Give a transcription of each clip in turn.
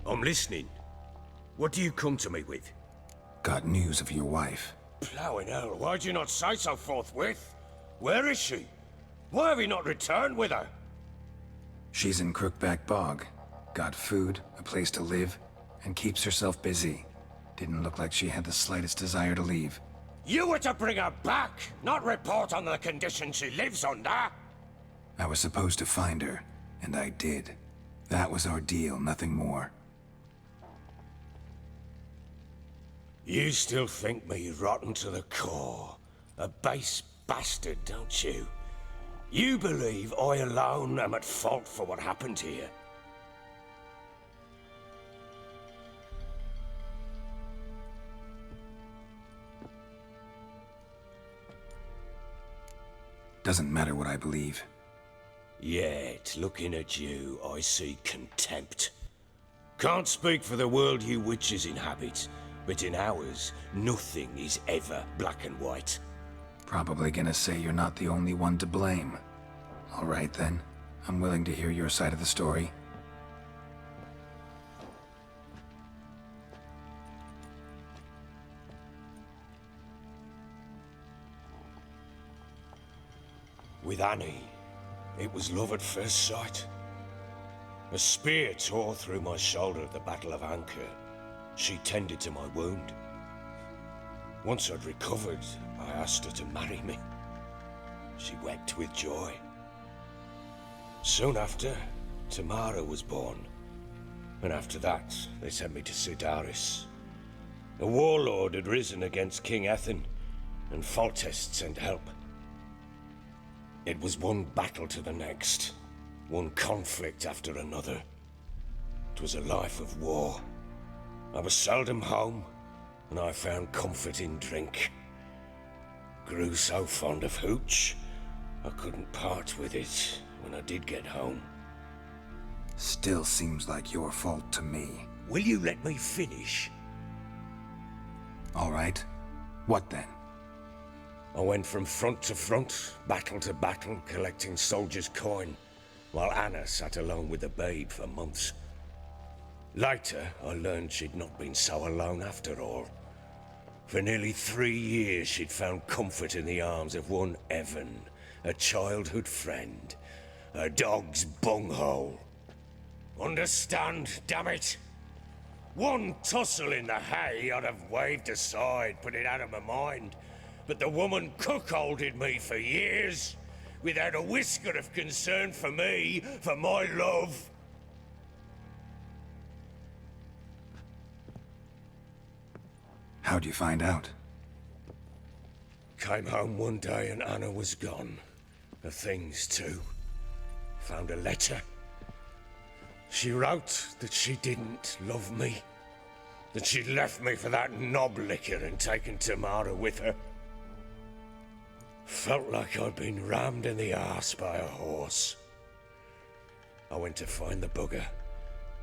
I'm listening. What do you come to me with? Got news of your wife. Plowing hell, why'd you not say so forthwith? Where is she? Why have you not returned with her? She's in Crookback Bog. Got food, a place to live, and keeps herself busy. Didn't look like she had the slightest desire to leave. You were to bring her back, not report on the conditions she lives under! I was supposed to find her, and I did. That was our deal, nothing more. You still think me rotten to the core. A base bastard, don't you? You believe I alone am at fault for what happened here. Doesn't matter what I believe. Yet, looking at you, I see contempt. Can't speak for the world you witches inhabit, but in ours, nothing is ever black and white. Probably gonna say you're not the only one to blame. Alright then, I'm willing to hear your side of the story. With Annie, it was love at first sight. A spear tore through my shoulder at the Battle of Kaer. She tended to my wound. Once I'd recovered, I asked her to marry me. She wept with joy. Soon after, Tamara was born. And after that, they sent me to Sidaris. A warlord had risen against King Ethan, and Foltest sent help. It was one battle to the next, one conflict after another. It was a life of war. I was seldom home, and I found comfort in drink. Grew so fond of hooch, I couldn't part with it when I did get home. Still seems like your fault to me. Will you let me finish? Alright. What then? I went from front to front, battle to battle, collecting soldiers' coin, while Anna sat alone with the babe for months. Later, I learned she'd not been so alone after all. For nearly 3 years, she'd found comfort in the arms of one Evan, a childhood friend, a dog's bunghole. Understand, damn it? One tussle in the hay I'd have waved aside, put it out of my mind. But the woman cuckolded me for years, without a whisker of concern for me, for my love. How'd you find out? Came home one day and Anna was gone. Her things too. Found a letter. She wrote that she didn't love me. That she'd left me for that knob licker and taken Tamara with her. Felt like I'd been rammed in the arse by a horse. I went to find the bugger,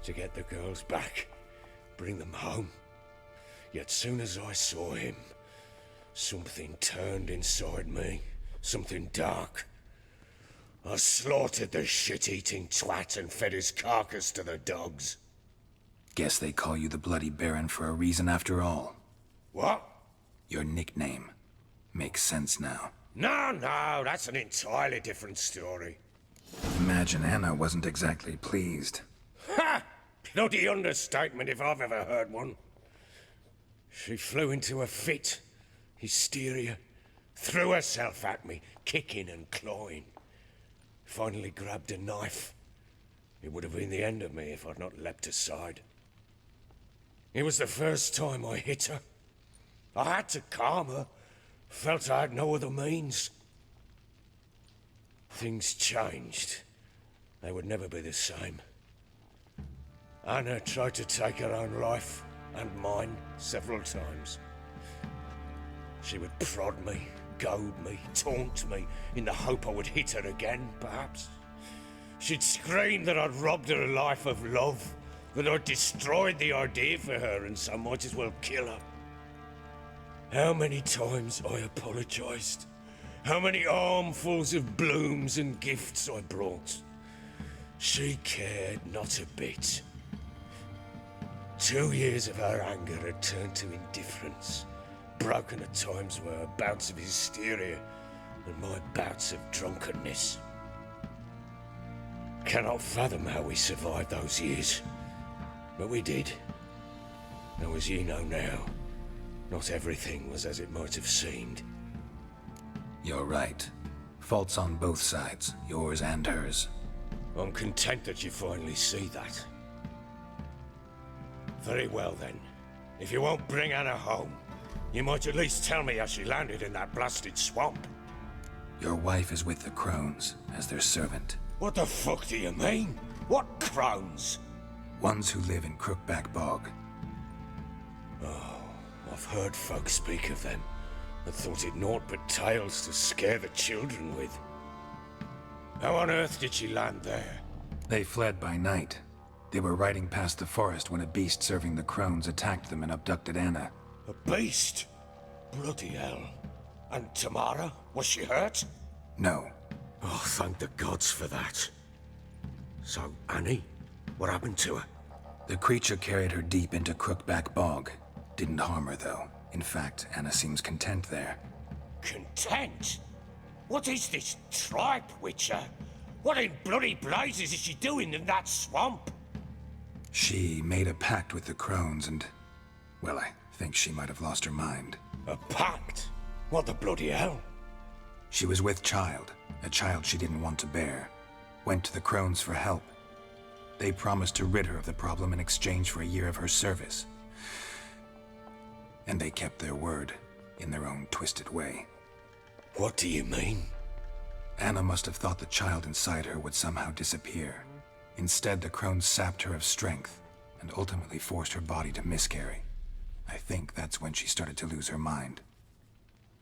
to get the girls back, bring them home. Yet soon as I saw him, something turned inside me, something dark. I slaughtered the shit-eating twat and fed his carcass to the dogs. Guess they call you the Bloody Baron for a reason after all. What? Your nickname. Makes sense now. No, that's an entirely different story. Imagine Anna wasn't exactly pleased. Ha! Bloody understatement if I've ever heard one. She flew into a fit, hysteria, threw herself at me, kicking and clawing. Finally grabbed a knife. It would have been the end of me if I'd not leapt aside. It was the first time I hit her. I had to calm her. Felt I had no other means. Things changed. They would never be the same. Anna tried to take her own life, and mine, several times. She would prod me, goad me, taunt me, in the hope I would hit her again, perhaps. She'd scream that I'd robbed her life of love, that I'd destroyed the idea for her, and so might as well kill her. How many times I apologized. How many armfuls of blooms and gifts I brought. She cared not a bit. 2 years of her anger had turned to indifference, broken at times were her bouts of hysteria and my bouts of drunkenness. Cannot fathom how we survived those years, but we did. Though as you know now, not everything was as it might have seemed. You're right. Faults on both sides, yours and hers. I'm content that you finally see that. Very well then. If you won't bring Anna home, you might at least tell me how she landed in that blasted swamp. Your wife is with the crones, as their servant. What the fuck do you mean? What crones? Ones who live in Crookback Bog. Oh, I've heard folk speak of them, and thought it naught but tales to scare the children with. How on earth did she land there? They fled by night. They were riding past the forest when a beast serving the crones attacked them and abducted Anna. A beast? Bloody hell. And Tamara? Was she hurt? No. Oh, thank the gods for that. So, Annie? What happened to her? The creature carried her deep into Crookback Bog. Didn't harm her, though. In fact, Anna seems content there. Content? What is this tripe, Witcher? What in bloody blazes is she doing in that swamp? She made a pact with the crones and... well, I think she might have lost her mind. A pact? What the bloody hell? She was with child, a child she didn't want to bear. Went to the crones for help. They promised to rid her of the problem in exchange for a year of her service. And they kept their word, in their own twisted way. What do you mean? Anna must have thought the child inside her would somehow disappear. Instead, the crones sapped her of strength, and ultimately forced her body to miscarry. I think that's when she started to lose her mind.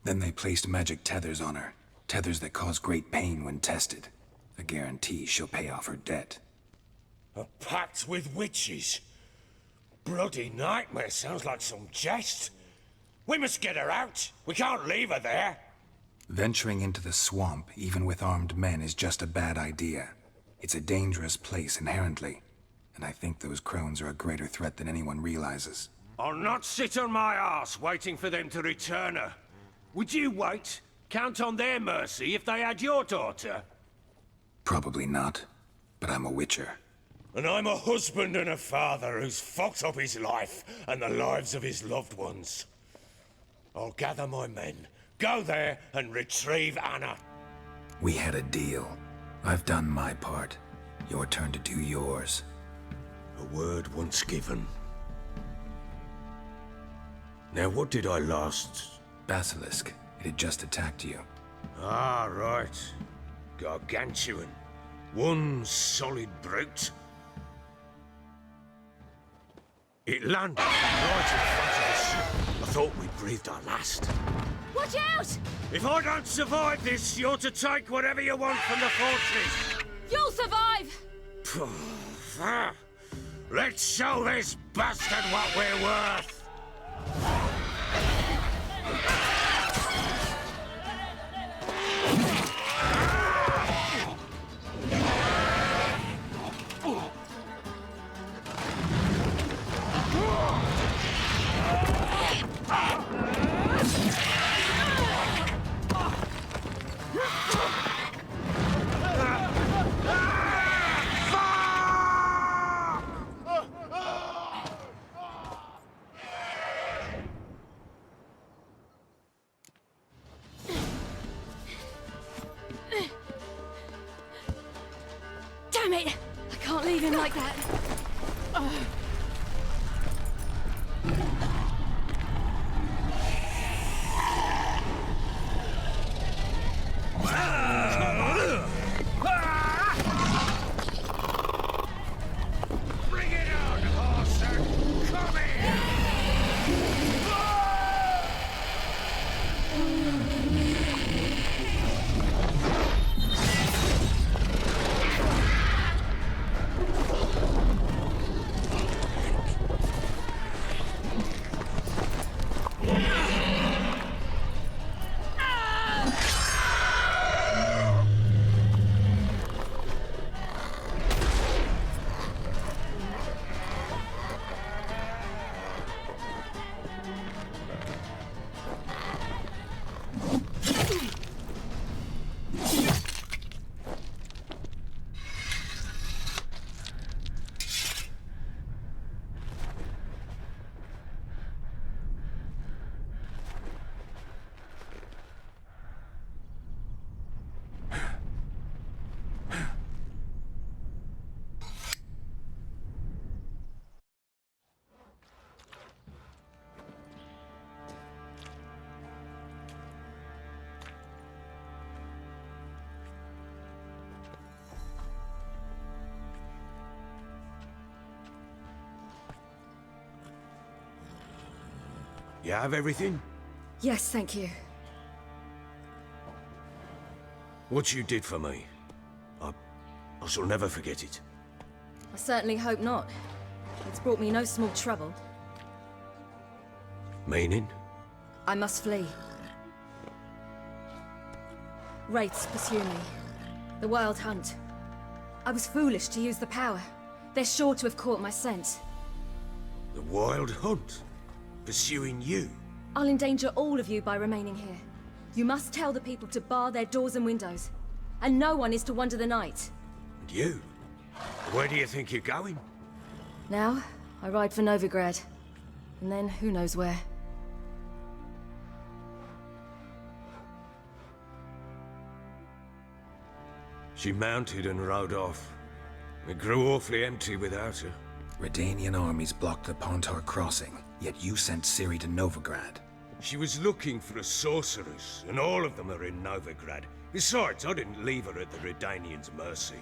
Then they placed magic tethers on her, tethers that cause great pain when tested. A guarantee she'll pay off her debt. A pact with witches? Bloody nightmare, sounds like some jest. We must get her out. We can't leave her there. Venturing into the swamp, even with armed men, is just a bad idea. It's a dangerous place inherently, and I think those crones are a greater threat than anyone realizes. I'll not sit on my arse waiting for them to return her. Would you wait? Count on their mercy if they had your daughter? Probably not, but I'm a witcher. And I'm a husband and a father who's fucked up his life and the lives of his loved ones. I'll gather my men, go there and retrieve Anna. We had a deal. I've done my part. Your turn to do yours. A word once given. Now what did I last... Basilisk. It had just attacked you. Ah, right. Gargantuan. One solid brute. It landed right in front of us. I thought we breathed our last. Watch out! If I don't survive this, you're to take whatever you want from the fortress. You'll survive! Let's show this bastard what we're worth. Damn it! I can't leave him like that. Bring it on, horser! Come here! You have everything? Yes, thank you. What you did for me, I shall never forget it. I certainly hope not. It's brought me no small trouble. Meaning? I must flee. Wraiths pursue me. The Wild Hunt. I was foolish to use the power. They're sure to have caught my scent. The Wild Hunt? Pursuing you? I'll endanger all of you by remaining here. You must tell the people to bar their doors and windows. And no one is to wander the night. And you? Where do you think you're going? Now, I ride for Novigrad. And then, who knows where. She mounted and rode off. It grew awfully empty without her. Redanian armies blocked the Pontar crossing, yet you sent Ciri to Novigrad. She was looking for a sorceress, and all of them are in Novigrad. Besides, I didn't leave her at the Redanians' mercy.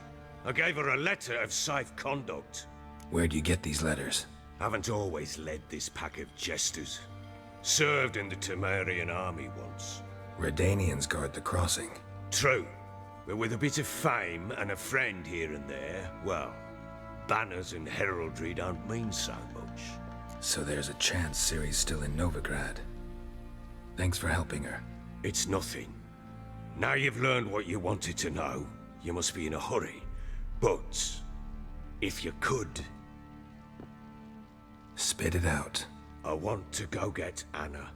I gave her a letter of safe conduct. Where'd you get these letters? Haven't always led this pack of jesters. Served in the Temerian army once. Redanians guard the crossing. True, but with a bit of fame and a friend here and there, well, banners and heraldry don't mean so much. So there's a chance Ciri's still in Novigrad. Thanks for helping her. It's nothing. Now you've learned what you wanted to know, you must be in a hurry. But, if you could... Spit it out. I want to go get Anna.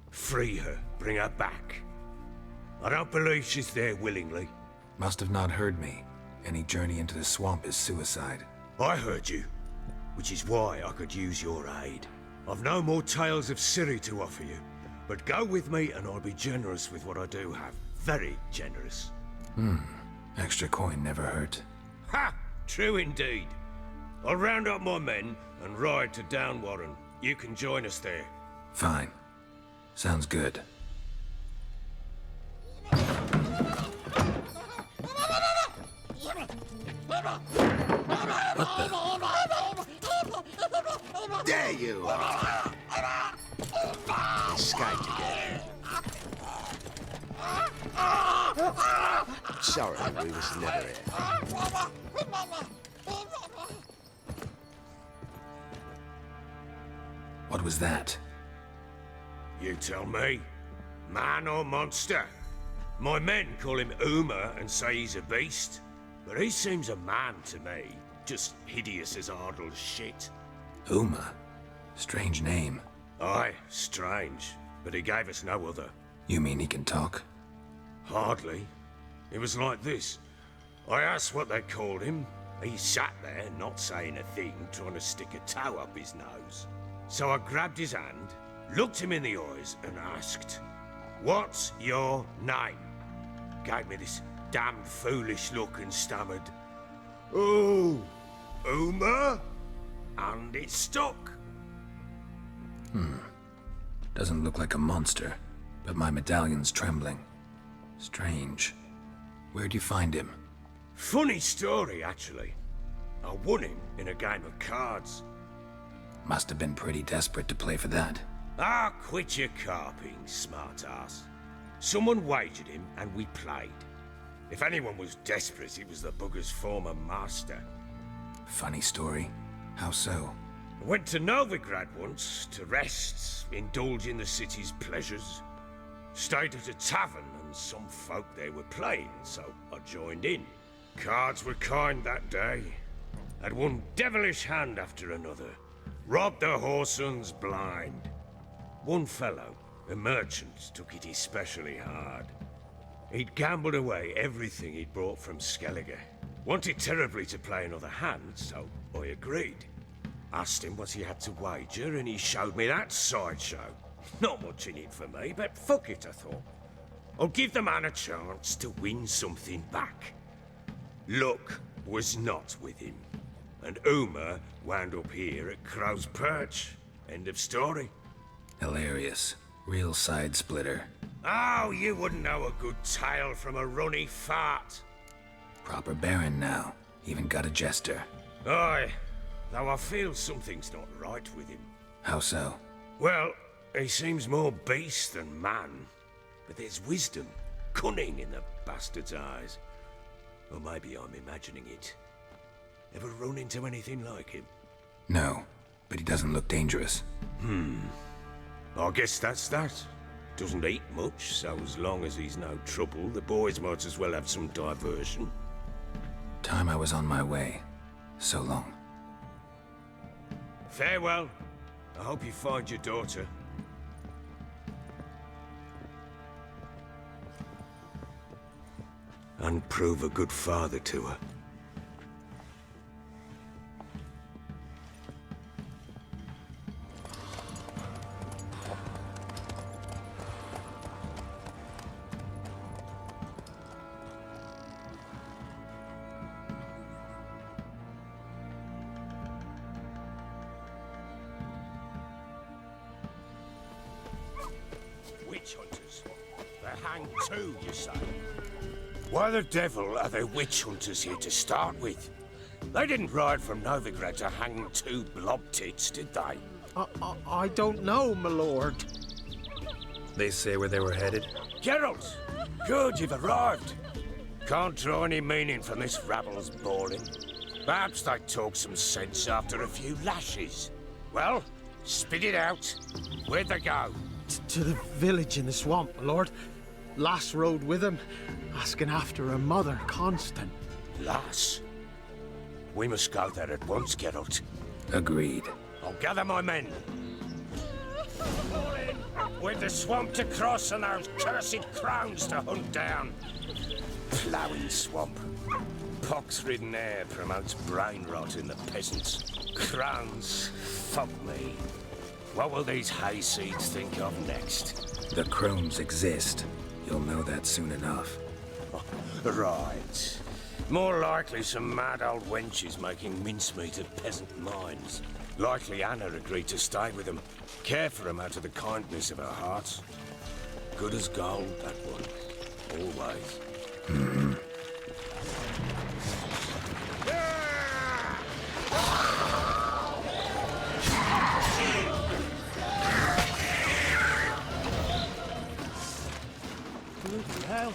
Free her, bring her back. I don't believe she's there willingly. Must have not heard me. Any journey into the swamp is suicide. I heard you, which is why I could use your aid. I've no more tales of Ciri to offer you, but go with me and I'll be generous with what I do have. Very generous. Extra coin never hurt. Ha! True indeed. I'll round up my men and ride to Downwarren. You can join us there. Fine. Sounds good. There you are! Escaped again. Sorry, we was never here. What was that? You tell me. Man or monster? My men call him Uma and say he's a beast, but he seems a man to me. Just hideous as Ardle's shit. Uma? Strange name. Aye, strange, but he gave us no other. You mean he can talk? Hardly. It was like this. I asked what they called him. He sat there, not saying a thing, trying to stick a toe up his nose. So I grabbed his hand, looked him in the eyes, and asked, "What's your name?" Gave me this damned foolish look and stammered, "Oh, Uma?" And it stuck. Doesn't look like a monster, but my medallion's trembling. Strange. Where'd you find him? Funny story, actually. I won him in a game of cards. Must have been pretty desperate to play for that. Ah, quit your carping, smart-ass. Someone wagered him, and we played. If anyone was desperate, it was the bugger's former master. Funny story. How so? I went to Novigrad once, to rest, indulge in the city's pleasures. Stayed at a tavern, and some folk there were playing, so I joined in. Cards were kind that day. Had one devilish hand after another. Robbed the whoresons blind. One fellow, a merchant, took it especially hard. He'd gambled away everything he'd brought from Skellige. Wanted terribly to play another hand, so I agreed. Asked him what he had to wager, and he showed me that sideshow. Not much in it for me, but fuck it, I thought. I'll give the man a chance to win something back. Luck was not with him, and Uma wound up here at Crow's Perch. End of story. Hilarious. Real side splitter. Oh, you wouldn't know a good tale from a runny fart. Proper baron now. Even got a jester. Aye, though I feel something's not right with him. How so? Well, He seems more beast than man, but there's wisdom, cunning in the bastard's eyes. Or maybe I'm imagining it. Ever run into anything like him? No, but he doesn't look dangerous. I guess that's that. Doesn't eat much, so as long as he's no trouble, the boys might as well have some diversion. Time I was on my way. So long. Farewell. I hope you find your daughter. And prove a good father to her. Witch hunters. They hang too, you say? Why the devil are there witch hunters here to start with? They didn't ride from Novigrad to hang two blob tits, did they? I don't know, my lord. They say where they were headed? Geralt! Good, you've arrived. Can't draw any meaning from this rabble's bawling. Perhaps they talk some sense after a few lashes. Well, spit it out. Where'd they go? To the village in the swamp, my lord. Lass rode with him, asking after her mother, Constant. Lass? We must go there at once, Geralt. Agreed. I'll gather my men. With the swamp to cross and those cursed crowns to hunt down. Ploughing swamp. Pox-ridden air promotes brain rot in the peasants. Crowns, fuck me. What will these hayseeds think of next? The crones exist. You'll know that soon enough. Right. More likely some mad old wenches making mincemeat of peasant minds. Likely Anna agreed to stay with them. Care for them out of the kindness of her heart. Good as gold, that one. Always. Hell,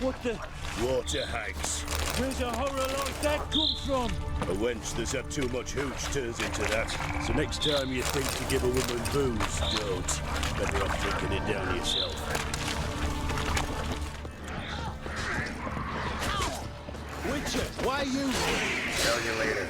what the? Water hags. Where's a horror like that come from? A wench that's had too much hooch turns into that. So next time you think to give a woman booze, don't. Better off drinking it down yourself. Witcher, why are you... Tell you later.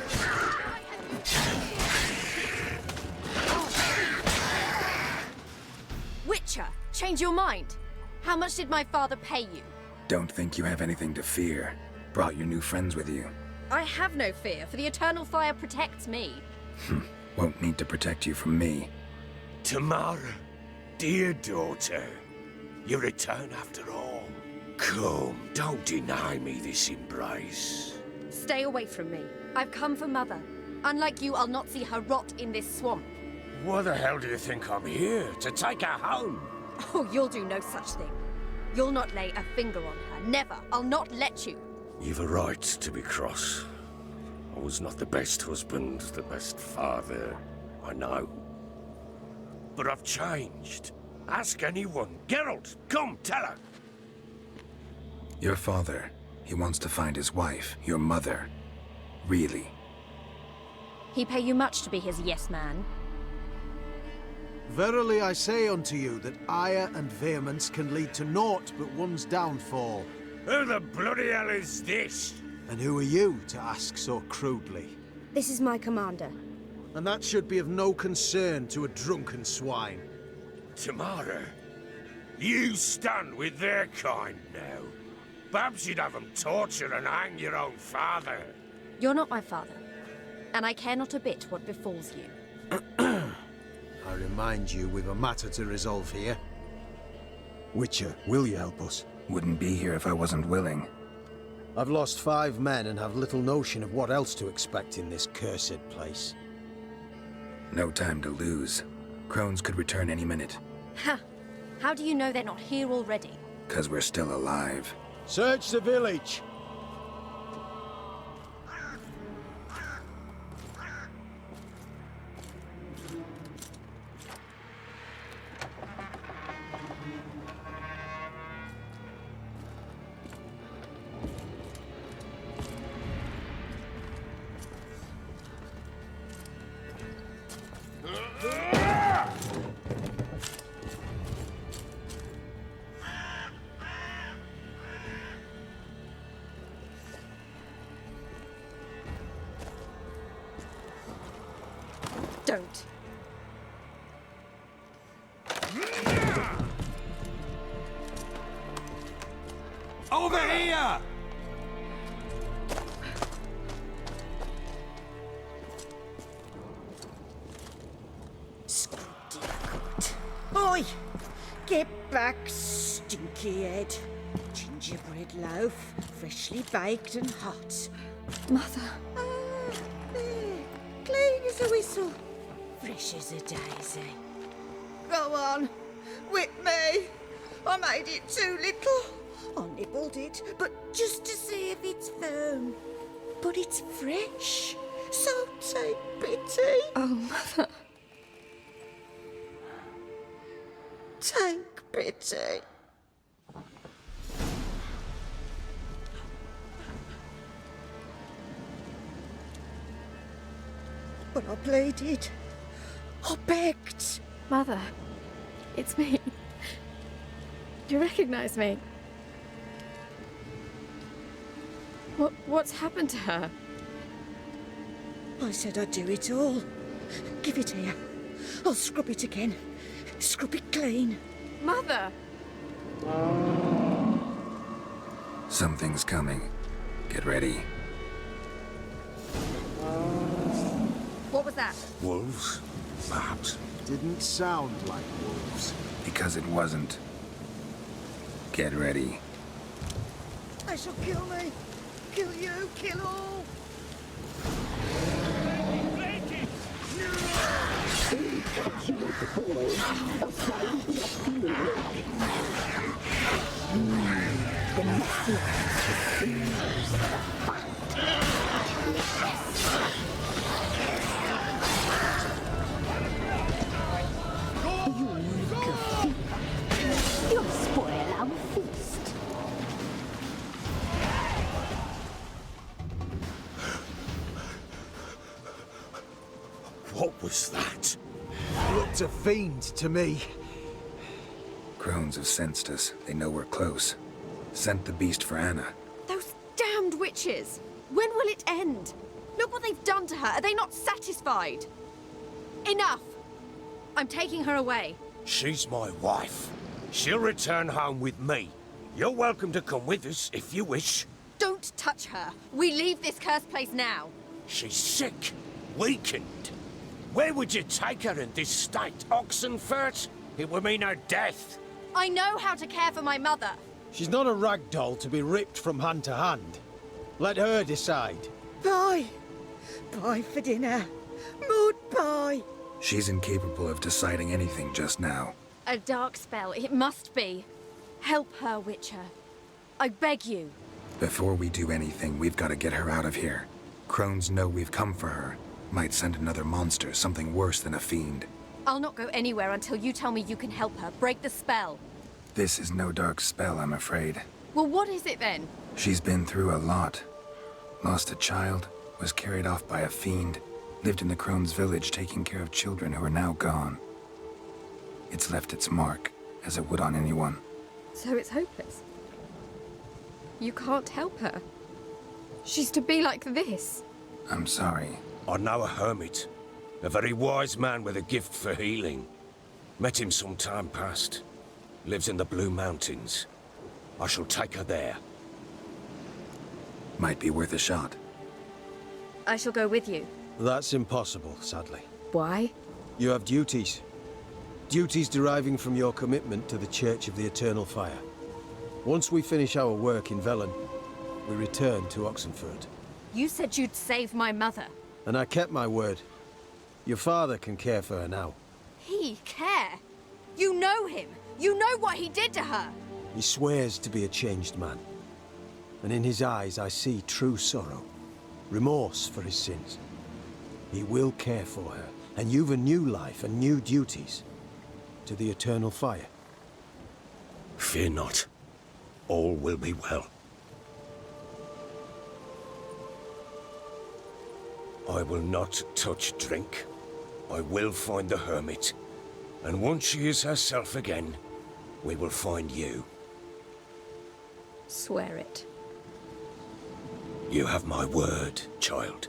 Witcher, change your mind. How much did my father pay you? Don't think you have anything to fear. Brought your new friends with you. I have no fear, for the eternal fire protects me. Won't need to protect you from me. Tamara, dear daughter, you return after all. Come, don't deny me this embrace. Stay away from me. I've come for Mother. Unlike you, I'll not see her rot in this swamp. Why the hell do you think I'm here? To take her home? Oh, you'll do no such thing. You'll not lay a finger on her. Never. I'll not let you. You've a right to be cross. I was not the best husband, the best father, I know. But I've changed. Ask anyone. Geralt, come, tell her. Your father, he wants to find his wife, your mother. Really. He pay you much to be his yes man. Verily I say unto you that ire and vehemence can lead to naught but one's downfall. Who the bloody hell is this? And who are you to ask so crudely? This is my commander. And that should be of no concern to a drunken swine. Tamara, you stand with their kind now. Perhaps you'd have them torture and hang your own father. You're not my father, and I care not a bit what befalls you. I remind you we've a matter to resolve here. Witcher, will you help us? Wouldn't be here if I wasn't willing. I've lost 5 men and have little notion of what else to expect in this cursed place. No time to lose. Crones could return any minute. Ha! How do you know they're not here already? 'Cause we're still alive. Search the village! Don't. Over here! Oi! Get back, stinky head. Gingerbread loaf, freshly baked and hot. Mother. There. Clean as a whistle. Fresh as a daisy. Go on. Whip me. I made it too little. I nibbled it, but just to see if it's firm. But it's fresh. So take pity. Oh, Mother. Take pity. But I pleaded. I begged. Mother. It's me. You recognize me? What's happened to her? I said I'd do it all. Give it here. I'll scrub it again. Scrub it clean. Mother! Something's coming. Get ready. What was that? Wolves? Perhaps. Didn't sound like wolves. Because it wasn't. Get ready. They shall kill me. Kill you. Kill all. You'll spoil our feast. What was that? Looked a fiend to me. Crones have sensed us. They know we're close. Sent the beast for Anna. Those damned witches! When will it end? Look what they've done to her. Are they not satisfied? Enough! I'm taking her away. She's my wife. She'll return home with me. You're welcome to come with us if you wish. Don't touch her. We leave this cursed place now. She's sick, weakened. Where would you take her in this state? Oxenfurt? It would mean her death. I know how to care for my mother. She's not a rag doll to be ripped from hand to hand. Let her decide. Pie. Pie for dinner. Mud pie. She's incapable of deciding anything just now. A dark spell, it must be. Help her, Witcher. I beg you. Before we do anything, we've got to get her out of here. Crones know we've come for her. Might send another monster, something worse than a fiend. I'll not go anywhere until you tell me you can help her. Break the spell. This is no dark spell, I'm afraid. Well, what is it then? She's been through a lot. Lost a child, was carried off by a fiend, lived in the Crone's village taking care of children who are now gone. It's left its mark, as it would on anyone. So it's hopeless. You can't help her. She's to be like this. I'm sorry. I know a hermit. A very wise man with a gift for healing. Met him some time past. Lives in the Blue Mountains. I shall take her there. Might be worth a shot. I shall go with you. That's impossible, sadly. Why? You have duties. Duties deriving from your commitment to the Church of the Eternal Fire. Once we finish our work in Velen, we return to Oxenfurt. You said you'd save my mother. And I kept my word. Your father can care for her now. He care? You know him. You know what he did to her. He swears to be a changed man. And in his eyes I see true sorrow. Remorse for his sins. He will care for her. And you've a new life and new duties. To the Eternal Fire. Fear not. All will be well. I will not touch drink. I will find the hermit. And once she is herself again, we will find you. Swear it. You have my word, child.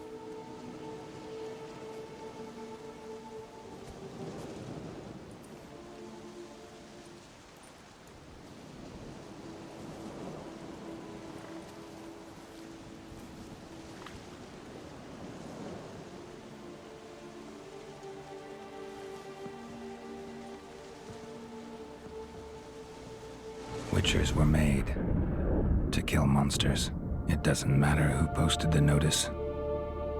Witchers were made to kill monsters. It doesn't matter who posted the notice.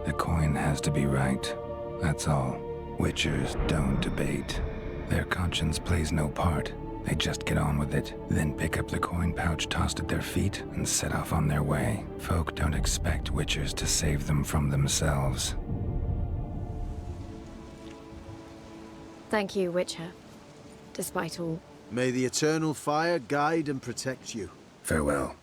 The coin has to be right. That's all. Witchers don't debate. Their conscience plays no part. They just get on with it, then pick up the coin pouch tossed at their feet and set off on their way. Folk don't expect Witchers to save them from themselves. Thank you, Witcher. Despite all. May the eternal fire guide and protect you. Farewell.